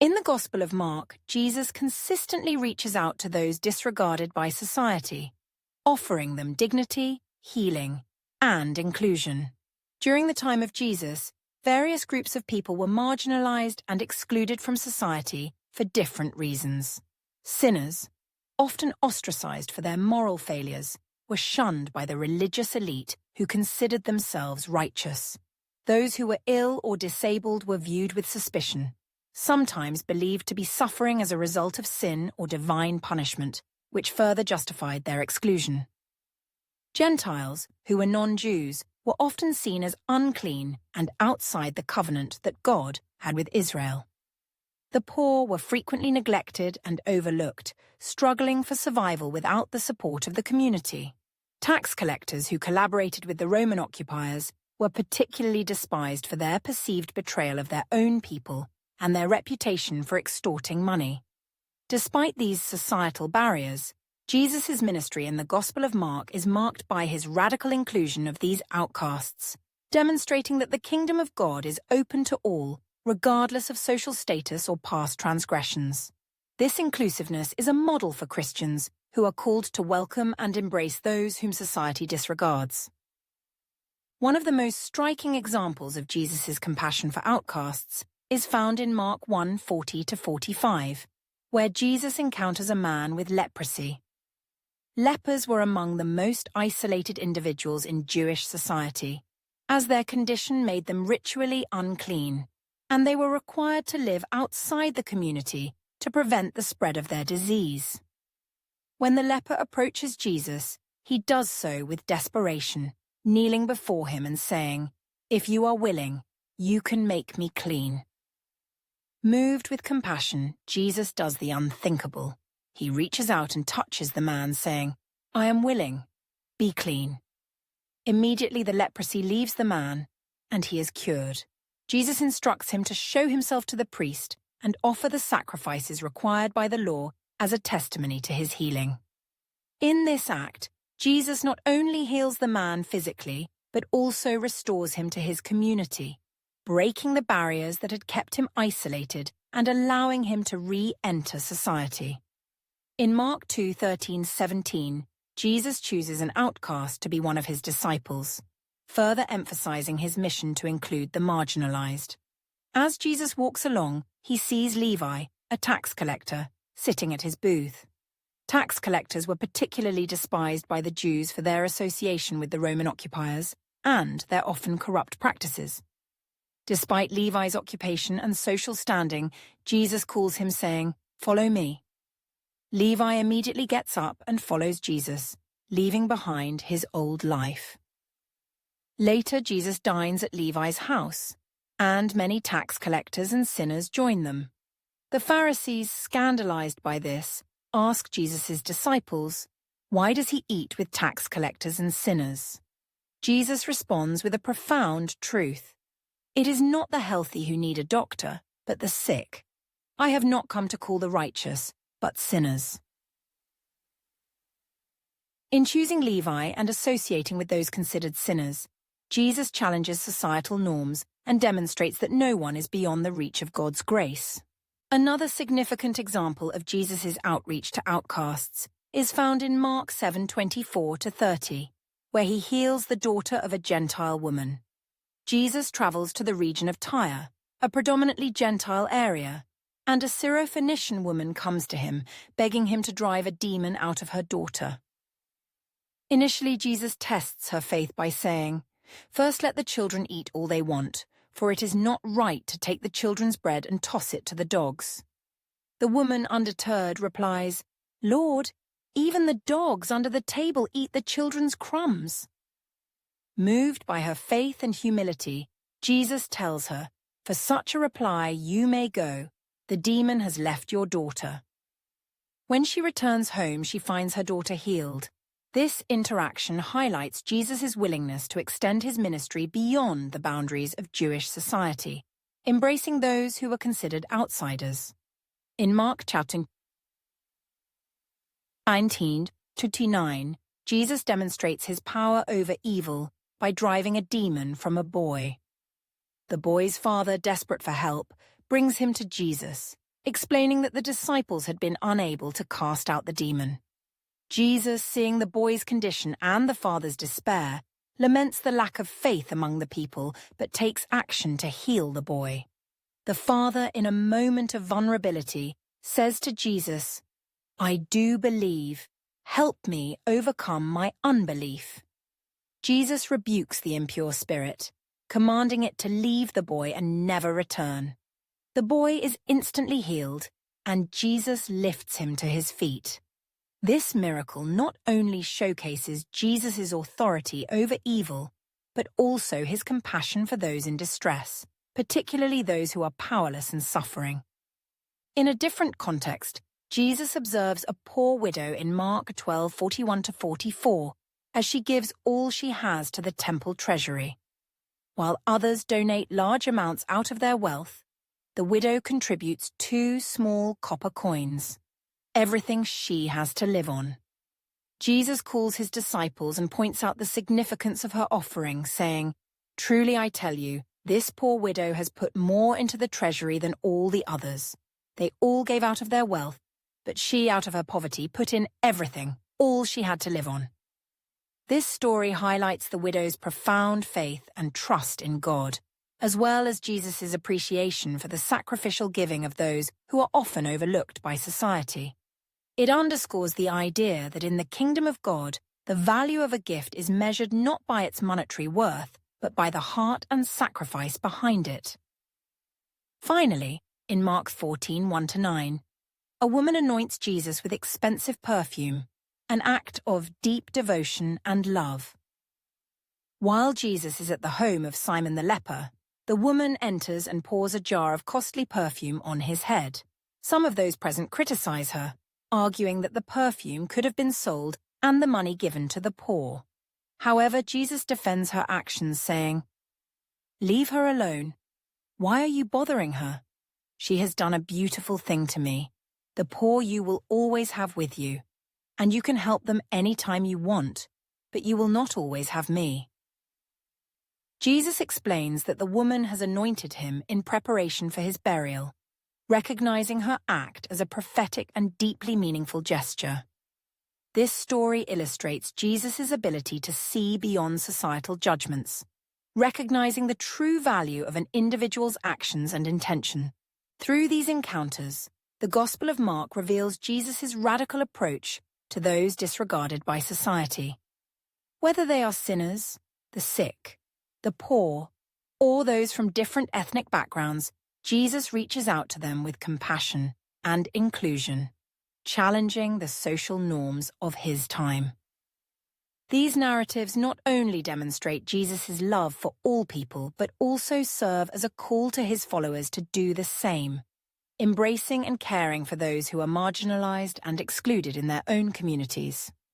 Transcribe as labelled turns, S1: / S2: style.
S1: In the Gospel of Mark, Jesus consistently reaches out to those disregarded by society, offering them dignity, healing, and inclusion. During the time of Jesus, various groups of people were marginalized and excluded from society for different reasons. Sinners, often ostracized for their moral failures, were shunned by the religious elite who considered themselves righteous. Those who were ill or disabled were viewed with suspicion, sometimes believed to be suffering as a result of sin or divine punishment, which further justified their exclusion. Gentiles, who were non-Jews, were often seen as unclean and outside the covenant that God had with Israel. The poor were frequently neglected and overlooked, struggling for survival without the support of the community. Tax collectors who collaborated with the Roman occupiers were particularly despised for their perceived betrayal of their own people and their reputation for extorting money. Despite these societal barriers, Jesus' ministry in the Gospel of Mark is marked by his radical inclusion of these outcasts, demonstrating that the kingdom of God is open to all, regardless of social status or past transgressions. This inclusiveness is a model for Christians who are called to welcome and embrace those whom society disregards. One of the most striking examples of Jesus' compassion for outcasts is found in Mark 1:40-45, where Jesus encounters a man with leprosy. Lepers were among the most isolated individuals in Jewish society, as their condition made them ritually unclean, and they were required to live outside the community to prevent the spread of their disease. When the leper approaches Jesus, he does so with desperation, kneeling before him and saying, "If you are willing, you can make me clean." Moved with compassion, Jesus does the unthinkable. He reaches out and touches the man, saying, "I am willing, be clean." Immediately the leprosy leaves the man, and he is cured. Jesus instructs him to show himself to the priest and offer the sacrifices required by the law as a testimony to his healing. In this act, Jesus not only heals the man physically, but also restores him to his community, breaking the barriers that had kept him isolated and allowing him to re-enter society. In Mark 2:13-17, Jesus chooses an outcast to be one of his disciples, further emphasizing his mission to include the marginalized. As Jesus walks along, he sees Levi, a tax collector, sitting at his booth. Tax collectors were particularly despised by the Jews for their association with the Roman occupiers and their often corrupt practices. Despite Levi's occupation and social standing, Jesus calls him saying, "Follow me." Levi immediately gets up and follows Jesus, leaving behind his old life. Later, Jesus dines at Levi's house, and many tax collectors and sinners join them. The Pharisees, scandalized by this, ask Jesus' disciples, "Why does he eat with tax collectors and sinners?" Jesus responds with a profound truth. "It is not the healthy who need a doctor, but the sick. I have not come to call the righteous, but sinners." In choosing Levi and associating with those considered sinners, Jesus challenges societal norms and demonstrates that no one is beyond the reach of God's grace. Another significant example of Jesus' outreach to outcasts is found in Mark 7:24-30, where he heals the daughter of a Gentile woman. Jesus travels to the region of Tyre, a predominantly Gentile area, and a Syrophoenician woman comes to him, begging him to drive a demon out of her daughter. Initially, Jesus tests her faith by saying, "First let the children eat all they want, for it is not right to take the children's bread and toss it to the dogs." The woman, undeterred, replies, "Lord, even the dogs under the table eat the children's crumbs." Moved by her faith and humility, Jesus tells her, "For such a reply you may go. The demon has left your daughter." When she returns home, she finds her daughter healed. This interaction highlights Jesus' willingness to extend his ministry beyond the boundaries of Jewish society, embracing those who were considered outsiders. In Mark chapter 19-29, Jesus demonstrates his power over evil by driving a demon from a boy. The boy's father, desperate for help, brings him to Jesus, explaining that the disciples had been unable to cast out the demon. Jesus, seeing the boy's condition and the father's despair, laments the lack of faith among the people, but takes action to heal the boy. The father, in a moment of vulnerability, says to Jesus, "I do believe. Help me overcome my unbelief." Jesus rebukes the impure spirit, commanding it to leave the boy and never return. The boy is instantly healed, and Jesus lifts him to his feet. This miracle not only showcases Jesus' authority over evil, but also his compassion for those in distress, particularly those who are powerless and suffering. In a different context, Jesus observes a poor widow in Mark 12:41-44 as she gives all she has to the temple treasury. While others donate large amounts out of their wealth, the widow contributes 2 small copper coins, everything she has to live on. Jesus calls his disciples and points out the significance of her offering, saying, "Truly I tell you, this poor widow has put more into the treasury than all the others. They all gave out of their wealth, but she, out of her poverty, put in everything, all she had to live on." This story highlights the widow's profound faith and trust in God, as well as Jesus' appreciation for the sacrificial giving of those who are often overlooked by society. It underscores the idea that in the kingdom of God, the value of a gift is measured not by its monetary worth, but by the heart and sacrifice behind it. Finally, in Mark 14:1-9, a woman anoints Jesus with expensive perfume, an act of deep devotion and love. While Jesus is at the home of Simon the leper, the woman enters and pours a jar of costly perfume on his head. Some of those present criticize her, arguing that the perfume could have been sold and the money given to the poor. However, Jesus defends her actions, saying, "Leave her alone. Why are you bothering her? She has done a beautiful thing to me. The poor you will always have with you, and you can help them any time you want, but you will not always have me." Jesus explains that the woman has anointed him in preparation for his burial, recognizing her act as a prophetic and deeply meaningful gesture. This story illustrates Jesus' ability to see beyond societal judgments, recognizing the true value of an individual's actions and intention. Through these encounters, the Gospel of Mark reveals Jesus' radical approach to those disregarded by society. Whether they are sinners, the sick, the poor, or those from different ethnic backgrounds, Jesus reaches out to them with compassion and inclusion, challenging the social norms of his time. These narratives not only demonstrate Jesus' love for all people, but also serve as a call to his followers to do the same, embracing and caring for those who are marginalized and excluded in their own communities.